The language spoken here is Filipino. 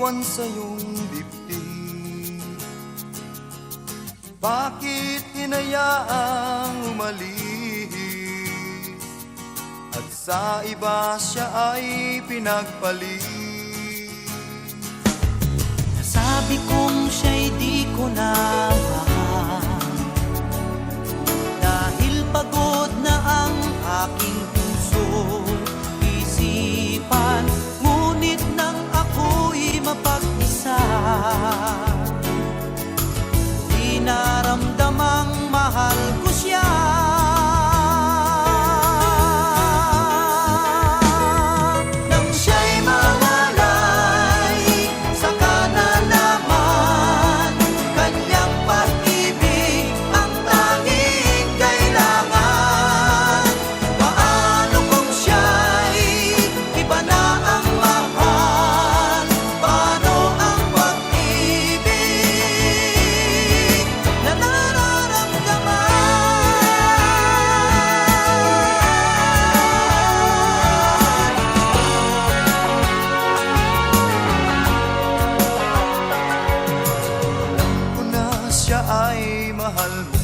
buwan sa iyong dibdib. Bakit hinayaang umalis at sa iba siya ay pinagpalit? Nasabi kong siya'y di ko na mahal, dahil pagod na ang aking puso, isipan. Ngunit nang ako'y mapag-isa, di naramdamang mahal ko siya. Nang siya'y mawalay, saka na naman kanyang pag-ibig ang tanging kailangan. Paano kung siya'y iba na ang mahal? Paano ang pag-ibig na nararamdaman? Alam ko na siya ay mahal mo,